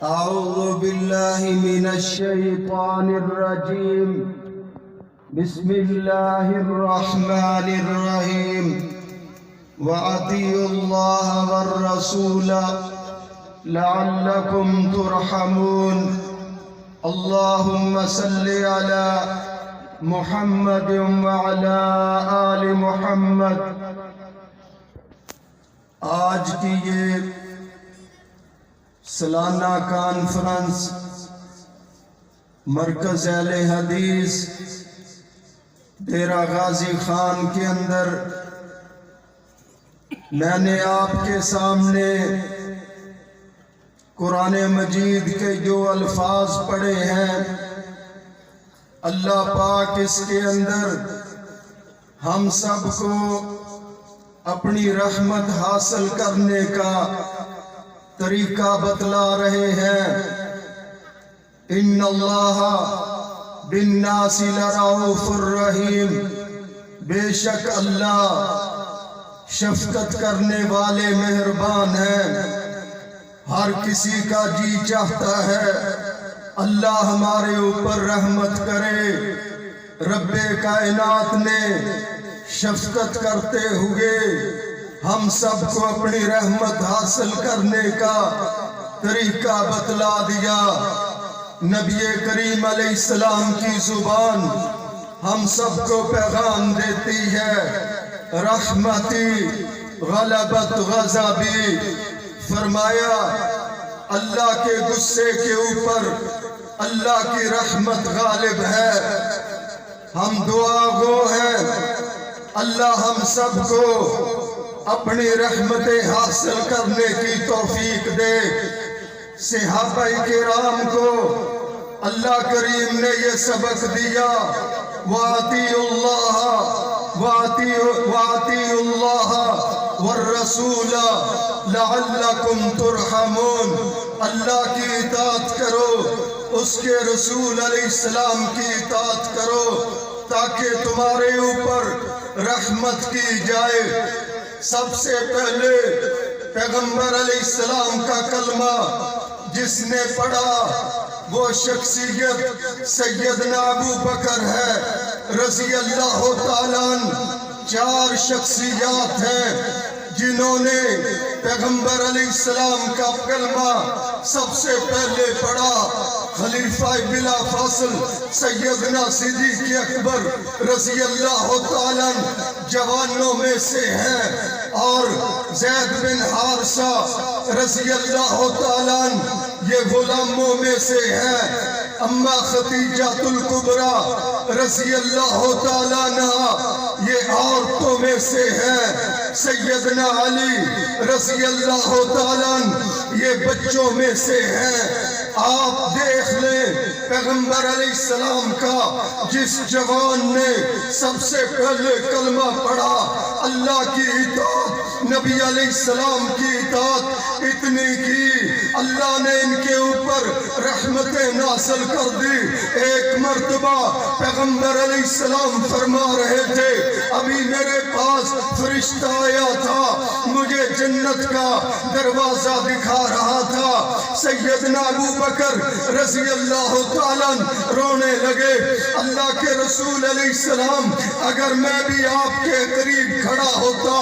أعوذ بالله من الشيطان الرجيم. بسم الله الرحمن الرحيم. وأطيعوا الله والرسول لعلكم ترحمون. اللهم صل على محمد وعلى آل محمد. آج کی یہ سالانہ کانفرنس مرکز اہل حدیث ڈیرہ غازی خان کے اندر میں نے آپ کے سامنے قرآن مجید کے جو الفاظ پڑھے ہیں، اللہ پاک اس کے اندر ہم سب کو اپنی رحمت حاصل کرنے کا طریقہ بتلا رہے ہیں. ان اللہ بالناس لرؤوف الرحیم. بے شک اللہ شفقت کرنے والے مہربان ہیں. ہر کسی کا جی چاہتا ہے اللہ ہمارے اوپر رحمت کرے. رب کائنات نے شفقت کرتے ہوئے ہم سب کو اپنی رحمت حاصل کرنے کا طریقہ بتلا دیا. نبی کریم علیہ السلام کی زبان ہم سب کو پیغام دیتی ہے، رحمتی غلبت غضبی. فرمایا اللہ کے غصے کے اوپر اللہ کی رحمت غالب ہے. ہم دعا گو ہیں اللہ ہم سب کو اپنی رحمتیں حاصل کرنے کی توفیق دے. صحابہ کرام کو اللہ کریم نے یہ سبق دیا، وَأَطِيعُوا اللَّهَ وَالرَّسُولَ لَعَلَّكُمْ تُرْحَمُونَ. اللہ کی اطاعت کرو، اس کے رسول علیہ السلام کی اطاعت کرو تاکہ تمہارے اوپر رحمت کی جائے. سب سے پہلے پیغمبر علیہ السلام کا کلمہ جس نے پڑھا وہ شخصیت سیدنا ابو بکر ہے رضی اللہ تعالیٰ عنہ. 4 شخصیات ہیں جنہوں نے پیغمبر علیہ السلام کا کلمہ سب سے پہلے پڑھا. خلیفہ بلا فاصل سیدنا صدیق اکبر رضی اللہ تعالیٰ جوانوں میں سے ہیں، اور زید بن حارثہ رضی اللہ تعالیٰ یہ غلاموں میں سے ہیں. اما خدیجہ الکبریٰ رضی اللہ تعالیٰ عنہ یہ عورتوں میں سے ہیں. سیدنا علی رضی اللہ تعالیٰ یہ بچوں میں سے ہیں. آپ دیکھ لیں پیغمبر علیہ السلام کا جس جوان نے سب سے پہلے کلمہ پڑھا، اللہ کی اطاعت، نبی علیہ السلام کی اطاعت اتنی کی اللہ نے ان کے اوپر رحمتیں نازل کر دی. ایک مرتبہ پیغمبر علیہ السلام فرما رہے تھے، ابھی میرے پاس فرشتہ آیا تھا، مجھے جنت کا دروازہ دکھا رہا تھا. سیدنا ابو بکر رضی اللہ تعالیٰ رونے لگے، اللہ کے رسول علیہ السلام اگر میں بھی آپ کے قریب کھڑا ہوتا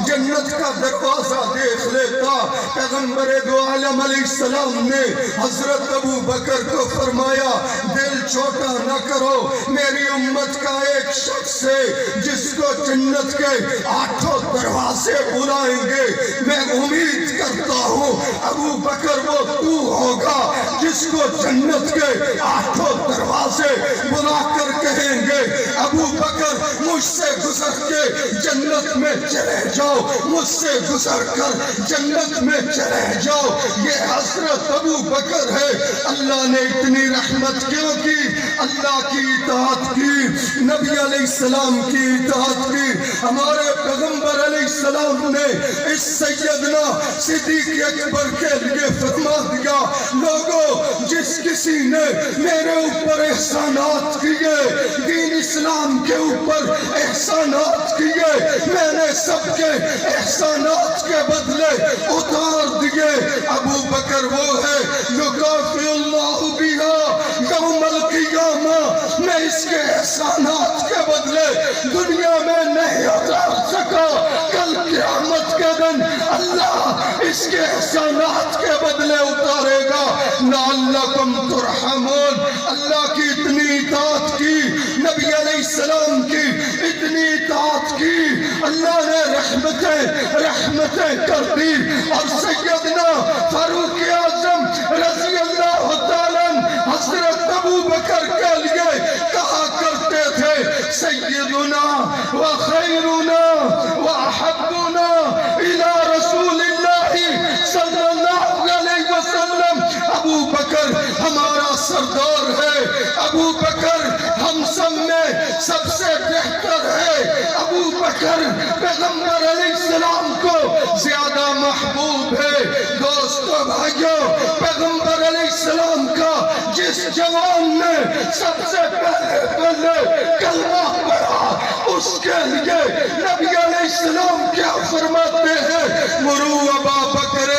جنت کا دروازہ دیکھ لیتا. پیغمبر دو عالم علیہ السلام نے حضرت ابو بکر کو فرمایا دل چھوٹا نہ کرو، میری امت کا ایک شخص ہے جس کو جنت کے 8 دروازے بلائیں گے. میں امید کرتا ہوں ابو بکر وہ تو ہوگا جس کو جنت کے 8 دروازے بلا کر کہیں گے ابو بکر مجھ سے گزر کے جنت میں چلے جاؤ، مجھ سے گزر کر جنت میں چلے جاؤ. یہ حضرت ابو بکر ہے. اللہ نے اتنی رحمت کیوں کی؟ اللہ کی اطاعت کی، نبی علیہ السلام کی اطاعت کی. ہمارے پیغمبر علیہ السلام نے اس سیدنا صدیق اکبر کے لیے فرما دیا، لوگوں جس کسی نے میرے اوپر احسانات کیے، دین اسلام کے اوپر احسانات کیے، میں نے سب کے احسانات کے بدلے اتار دیے۔ ابو بکر وہ ہے یکافئ اللہ بہا یوم القیامہ، میں اس کے احسانات کے بدلے دنیا میں نہیں اتار سکا، کل قیامت کے دن اللہ اس کے احسانات کے بدلے اتارے گا۔ لعلکم ترحمون، اللہ کی اتنی اطاعت کی، نبی علیہ السلام کی اتنی اطاعت کی، اللہ نے رحمتیں کر دی۔ اور سیدنا فاروق اعظم رضی اللہ تعالیٰ حضرت ابو بکر کے لیے کہا کرتے تھے سیدنا و خیرنا و احبنا الى رسول اللہ صلی اللہ علیہ وسلم، ابو بکر ہمارا سردار ہے، ابو بکر ہم سب میں سب سے بہتر ہے، ابو بکر پیغمبر علیہ السلام کو زیادہ محبوب ہے۔ دوستو بھائیو، پیغمبر علیہ السلام کا جس جوان نے سب سے پہلے کلمہ پڑھا، اس کے لیے نبی علیہ السلام کیا فرماتے ہیں؟ مرو ابا بکر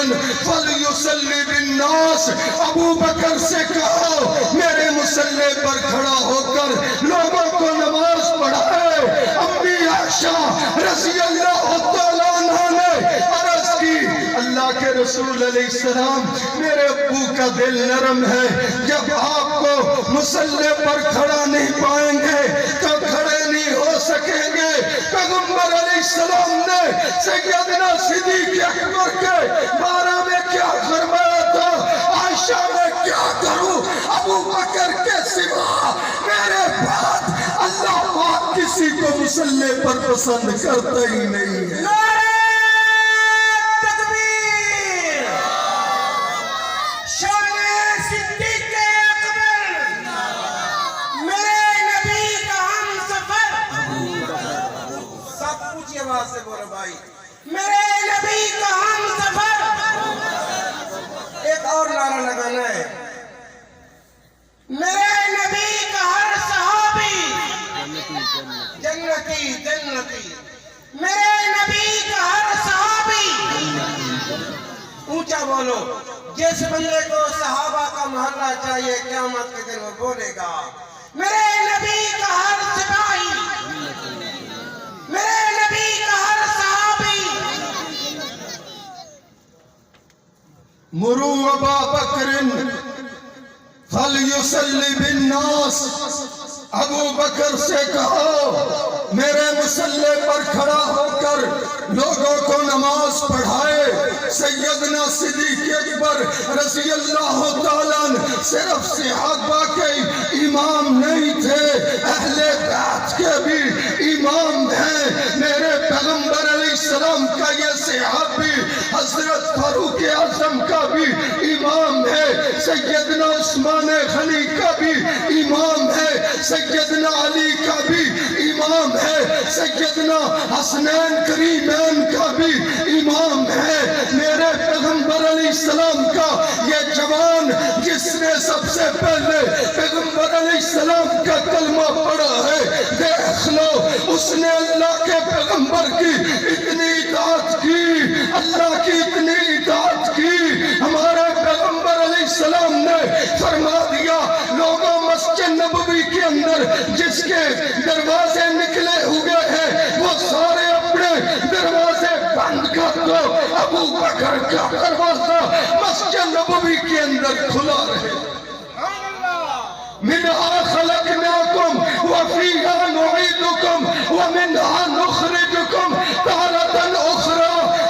فلیصلی بالناس، ابو بکر سے کہو میرے مصلی پر کھڑا ہو کر لوگوں کو نماز پڑھائے۔ امی عائشہ رضی اللہ تعالیٰ عنہ نے عرض کی، اللہ کے رسول علیہ السلام میرے ابو کا دل نرم ہے، جب آپ کو مصلی پر کھڑا نہیں پائیں گے تو کھڑے نہیں ہو سکیں گے۔ پیغمبر علیہ السلام نے سیدنا صدیق اکبر کے بارے میں کیا فرمایا تھا؟ عائشہ میں کیا کروں، ابو بکر کے سوا میرے بعد اللہ پاک کسی کو مصلی پر پسند کرتا ہی نہیں ہے۔ سے بولو بھائی، میرے نبی کا ہم سفر۔ ایک اور نعرہ لگانا ہے، میرے نبی کا ہر صحابی جنتی جنتی، میرے نبی کا ہر صحابی، اونچا بولو۔ جس بندے کو صحابہ کا محلہ چاہیے قیامت کے دن وہ بولے گا میرے نبی کا ہر سپاہی، میرے نبی کا ہر صحابی۔ مرو ابا بکر فلیصلی بالناس، ابو بکر سے کہو میرے مصلی پر کھڑا ہو کر لوگوں کو نماز پڑھائے۔ سیدنا صدیق اکبر رضی اللہ تعالیٰ صرف صحابہ کے امام نہیں تھے، اہل بیت کے بھی امام ہیں۔ میرے پیغمبر علیہ السلام کا یہ صحابی حضرت فاروق اعظم کا بھی امام ہے، سیدنا عثمان غنی کا بھی امام ہے، سیدنا علی کا بھی امام ہے، سیدنا حسنین کریمین کا بھی امام ہے۔ میرے پیغمبر علیہ السلام کا یہ جوان جس نے سب سے پہلے پیغمبر علیہ السلام کا کلمہ پڑھا ہے، دیکھ لو اس نے اللہ کے پیغمبر کی اتنی اطاعت کی، اللہ کی اتنی اطاعت کی۔ ہمارے پیغمبر علیہ السلام نے فرما دیا لوگوں مسجد نبوی کے اندر جس کے دروازے نکلے ہوئے ہیں وہ سارے اپنے دروازے بند کر دو، ابو بکر کا دروازہ مسجد نبوی کے اندر کھلا رہے۔ منہا خلقناکم وفیہا نعیدکم ومنہا نخرجکم تارۃ اخری۔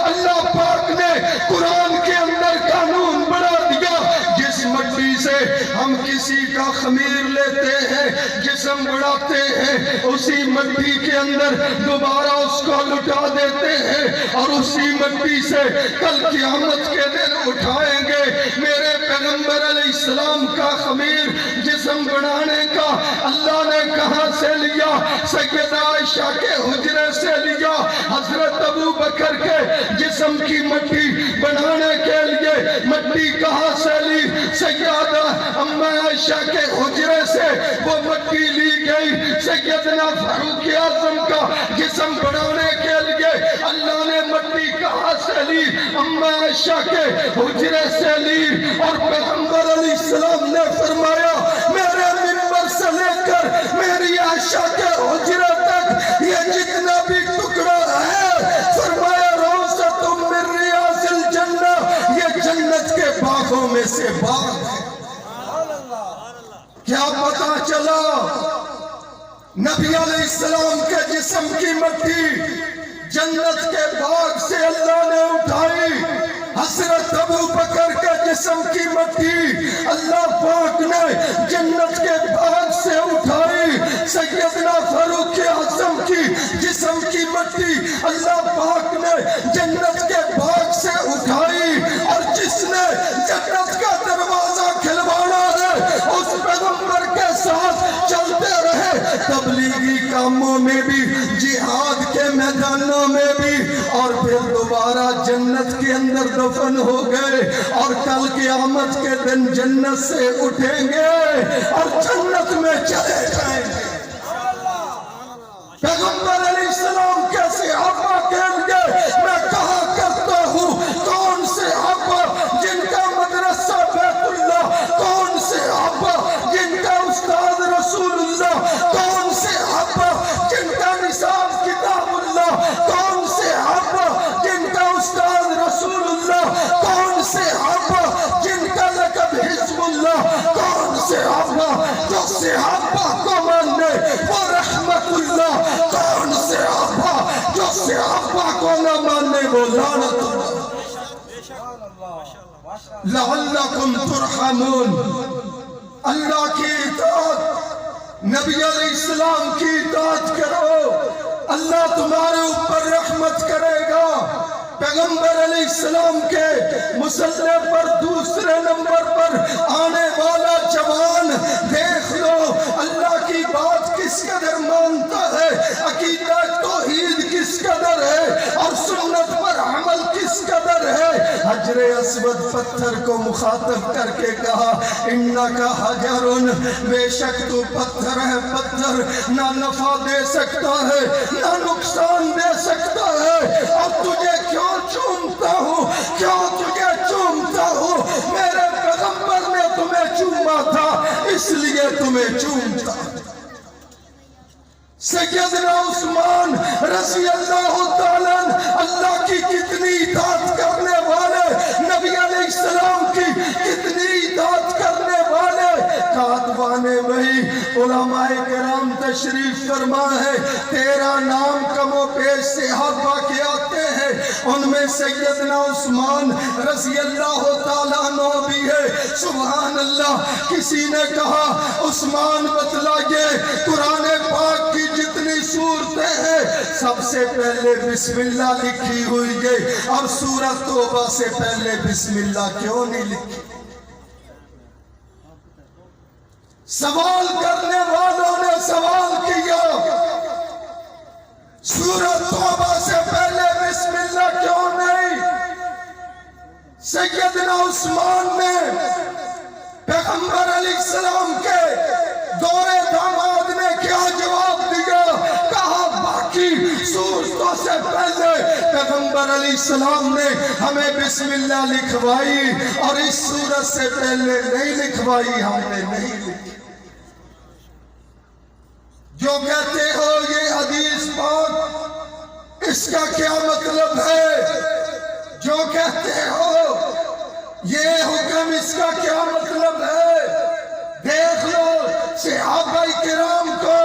اللہ پاک نے قرآن کے اندر قانون بنا دیا، جس مٹی سے ہم کسی کا خمیر لیتے ہیں، جسم بڑھاتے ہیں، اسی مٹی کے اندر دوبارہ اس کو لٹا دیتے ہیں اور اسی مٹی سے کل قیامت کے دن اٹھائیں گے۔ میرے پیغمبر علیہ السلام کا خمیر جسم بڑھانے کا اللہ نے کہاں سے لیا؟ سیدہ عائشہ کے حجرے سے لیا۔ حضرت ابو بکر کے جسم کی مٹی بنانے کے لیے مٹی کہاں سے لی؟ سیدہ امی عائشہ کے حجرے سے وہ مٹی لی گئی، سیدنا فاروق اعظم کا جسم بڑھانے کے لیے اللہ نے مٹی کہاں سے لی؟ اما عائشہ کے حجرے سے لی، اور پیغمبر علیہ السلام نے فرمایا میرے منبر سے لے کر میری عائشہ کے حجرے تک یہ جتنا بھی ٹکڑا ہے، فرمایا روضۃ من ریاض الجنہ، یہ جنت کے باغوں میں سے باغ ہے۔ کیا پتا چلا؟ نبی علیہ السلام کے جسم کی مٹی جنت کے باغ سے اللہ نے اٹھائی، حضرت ابو بکر کے جسم کی مٹی اللہ پاک نے جنت کے باغ سے اٹھائی، سیدنا فاروق اعظم کی جسم کی مٹی اللہ پاک نے جنت کے باغ سے اٹھائی، اور جس نے جنت کا دروازہ کھلوانا ہے اس پیغمبر کے ساتھ چلتے رہے، تبلیغی کاموں میں بھی، جہاد کے میدانوں میں بھی، اور پھر دوبارہ جنت کے اندر دفن ہو گئے، اور کل قیامت کے دن جنت سے اٹھیں گے اور جنت میں چلے جائیں گے۔ پیغمبر علیہ السلام کے صحابہ کہیں گے میں کہا کرتا ہوں کون صحابہ جن کا مدرسہ بیت اللہ، کون صحابہ جن کا استاد رسول اللہ، کون صحابہ جن کا نصاب کتاب اللہ، کون صحابہ جن کا استاد رسول اللہ، کون صحابہ جن کا لقب حزب اللہ، کون صحابہ جو صحابہ کو ماننے وہ رحمت اللہ، کون صحابہ جو صحابہ کو نہ ماننے وہ لعنت اللہ۔ لعلکم ترحمون، اللہ کی اطاعت، نبی علیہ السلام کی اطاعت کرو، اللہ تمہارے اوپر رحمت کرے گا۔ پیغمبر علیہ السلام کے مصلی پر دوسرے نمبر پر آنے والا جوان دیکھ لو اللہ کی بات کس قدر مانتا ہے، عقیدہ توحید کس قدر ہے، اور سنت پر عمل کس قدر ہے۔ حجر اسود پتھر کو مخاطب کر کے کہا انکا حجر، بے شک تو پتھر ہے، پتھر نہ نفع دے سکتا ہے نہ نقصان دے سکتا ہے، اور تجھے کیوں چومتا ہوں، کیوں تجھے چومتا ہوں؟ میرے پیغمبر نے تمہیں چوما تھا اس لیے تمہیں چومتا۔ سیدنا عثمان رضی اللہ تعالیٰ اللہ کی کتنی اطاعت کرنے والے، نبی علیہ السلام کی کتنی اطاعت کرنے والے، کاتبان وحی علماء کرام تشریف فرما ہے، 13 نام کم و بیش صحابہ کے آتے ہیں، ان میں سیدنا عثمان رضی اللہ تعالیٰ عنہ بھی ہے۔ سبحان اللہ، کسی نے کہا عثمان بتلائیے قرآن پاک کی جتنی سورتیں ہیں سب سے پہلے بسم اللہ لکھی ہوئی ہے، اور سورۃ توبہ سے پہلے بسم اللہ کیوں نہیں لکھی؟ سوال کرنے والوں نے سوال کیا سورۃ توبہ سے پہلے بسم اللہ کیوں نہیں؟ سیدنا عثمان نے پیغمبر علیہ السلام کے دور داماد نے کیا جواب دیا؟ کہا باقی صورتوں سے پہلے پیغمبر علیہ السلام نے ہمیں بسم اللہ لکھوائی، اور اس صورت سے پہلے نہیں لکھوائی، ہم نے نہیں لکھی۔ جو کہتے ہو یہ حدیث پاک، اس کا کیا مطلب ہے؟ جو کہتے ہو یہ حکم، اس کا کیا مطلب ہے؟ دیکھ لو صحابہ کرام کو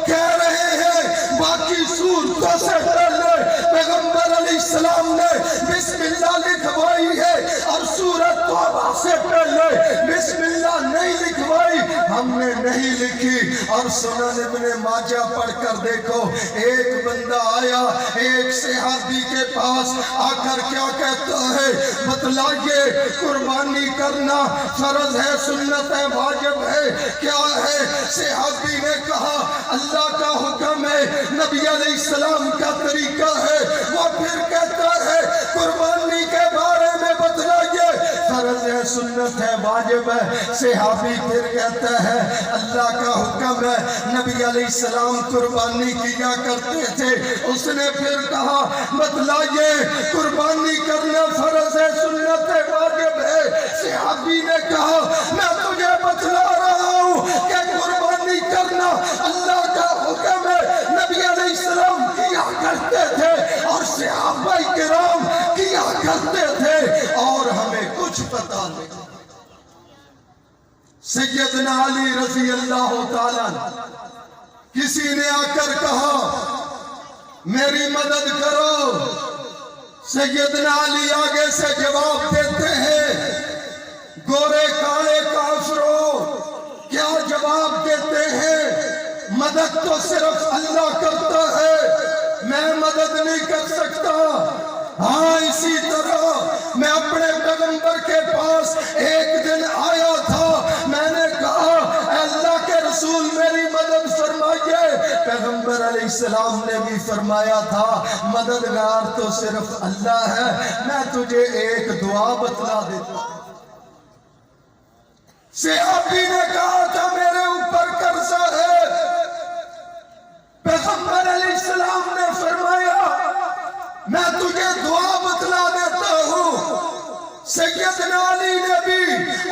کہہ رہے ہیں باقی صورتوں سے پہلے پیغمبر علیہ السلام نے بسم اللہ لکھوائی ہے، اور سورۃ توبہ سے پہلے بسم اللہ نہیں لکھوائی، ہم نے نہیں لکھی۔ اور سنن ابن ماجہ پڑھ کر دیکھو، ایک بندہ آیا ایک صحابی کے پاس آ کر کیا کہتا ہے؟ بتلائیے قربانی کرنا فرض ہے، سنت ہے، واجب ہے، کیا ہے؟ صحابی نے کہا اللہ کا حکم ہے، نبی علیہ السلام کا طریقہ ہے۔ وہ پھر کہتا ہے قربانی کے بارے میں بتلائیے، فرض ہے، سنت ہے، واجب ہے۔ صحابی پھر کہتا ہے اللہ کا حکم ہے، نبی علیہ السلام قربانی کیا کرتے تھے۔ اس نے پھر کہا بتلائیے قربانی کرنا فرض ہے، سنت ہے، واجب ہے؟ صحابی نے کہا میں تجھے بتلا رہا ہوں کہ قربانی کرنا اللہ کا حکم ہے، نبی علیہ السلام کیا کرتے تھے اور صحابہ کرام کیا کرتے تھے، اور ہمیں کچھ پتا نہیں۔ سیدنا علی رضی اللہ تعالیٰ کسی نے آ کر کہا میری مدد کرو، سیدنا علی آگے سے جواب دیتے ہیں گورے کالے کافروں، کیا جواب دیتے ہیں؟ مدد تو صرف اللہ کرتا ہے، میں مدد نہیں کر سکتا۔ ہاں اسی طرح میں اپنے پیغمبر کے پاس ایک دن آیا تھا، میں نے کہا اے اللہ کے رسول میری مدد فرمائیے۔ پیغمبر علیہ السلام نے بھی فرمایا تھا مددگار تو صرف اللہ ہے، میں تجھے ایک دعا بتلا دیتا ہوں۔ صحابی نے کہا تھا میرے اوپر قرضہ ہے، پیغمبر علیہ السلام نے فرمایا میں تجھے دعا بتلا دیتا ہوں۔ سیدنا علی نے بھی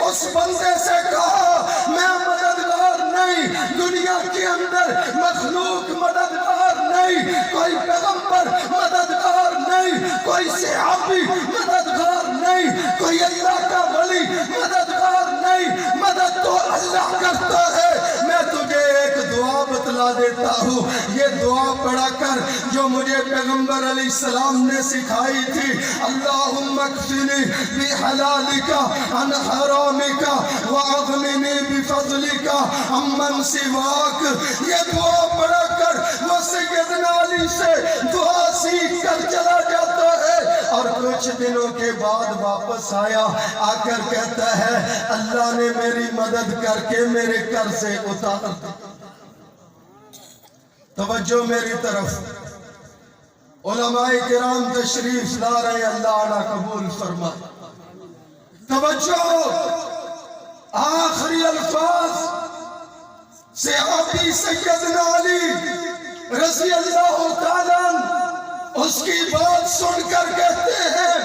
اس بندے سے کہا میں مددگار نہیں، دنیا کے اندر مخلوق مددگار نہیں، کوئی پیغمبر مددگار نہیں، کوئی صحابی مددگار نہیں، کوئی اللہ کا ولی مددگار نہیں، مدد تو اللہ کرتا ہے۔ میں تجھے ایک دعا بتلا دیتا ہوں، یہ دعا پڑھا کر جو مجھے پیغمبر علیہ السلام نے سکھائی تھی، اللہم اکفنی بحلالک عن حرامک واغننی بفضلک عمن سواک۔ یہ دعا پڑھا کر وہ سیدنا علی سے دعا سیکھ کر چلا جاتا ہے، اور کچھ دنوں کے بعد واپس آیا، آ کر کہتا ہے اللہ نے میری مدد کر کے میرے قرضے اتار دیا۔ توجہ میری طرف، علماء کرام تشریف لا رہے، اللہ علیہ قبول فرما۔ توجہ، آخری الفاظ صحابی سیدنا علی رضی اللہ تعالیٰ اس کی بات سن کر کہتے ہیں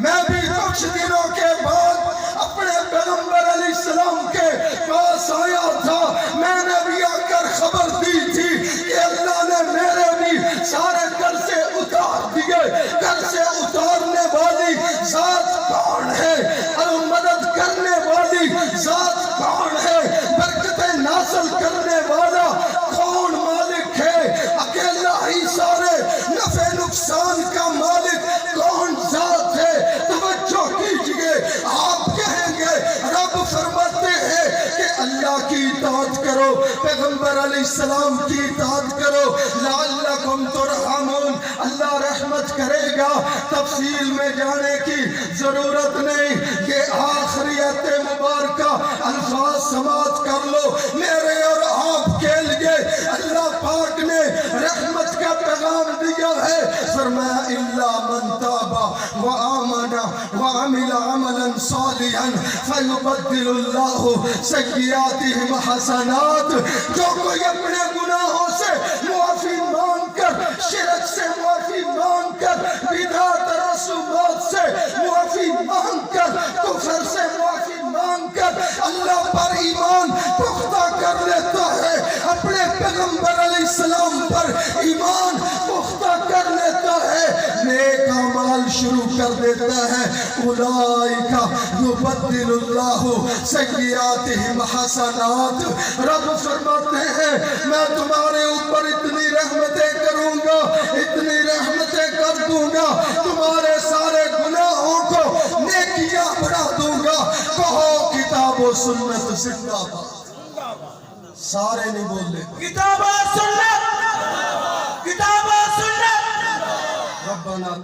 میں بھی کچھ دنوں کے بعد اپنے پیغمبر علیہ السلام کے پاس آیا تھا، میں نے بھی آ کر خبر دی تھی کہ اللہ نے میرے بھی سارے قرضے اتار دیے۔ قرضے اتارنے والی ذات کون ہے اور مدد کرنے والی ذات کون ہے؟ برکتیں نازل کرنے والا کون مالک ہے؟ اکیلا ہی سارے نفع نقصان کا مالک کون ذات ہے؟ توجہ کیجئے، آپ کہیں گے رب فرماتے ہیں کہ اللہ کی اطاعت کرو، پیغمبر علیہ السلام کی اطاعت کرو، لعلکم ترحمون، اللہ رحمت کرے گا۔ تفصیل میں جانے کی ضرورت نہیں، یہ آخری آیت مبارکہ الفاظ سماعت کر لو میرے اور آپ کے لیے۔ اللہ پاک نے رحمت کا پیغام دیا ہے، فرمایا الا من تاب وآمن وعمل عملا صالحا فیبدل اللہ سیئاتہم حسنات۔ جو کوئی اپنے گناہوں سے معافی مانگ کر، شرک سے معافی مانگ کر، بدعت رسومات سے معافی مانگ کر، کفر سے معافی مانگ کر اللہ پر ایمان پختہ کر لیتا ہے، اپنے پیغمبر علیہ السلام پر ایمان پختہ کر لیتا ہے، نیک اعمال شروع کر دیتا ہے، اولئک یبدل اللہ سیئاتہم حسنات۔ رب فرماتے ہیں میں تمہارے اوپر اتنی رحمتیں کروں گا، اتنی رحمتیں کر دوں گا، تمہارے سارے گناہوں کو نیکیاں بنا دوں گا۔ کہو کتاب و سنت زندہ باد۔ سارے نہیں بول لے کتاب و سنت، کتاب و سنت۔ ربنا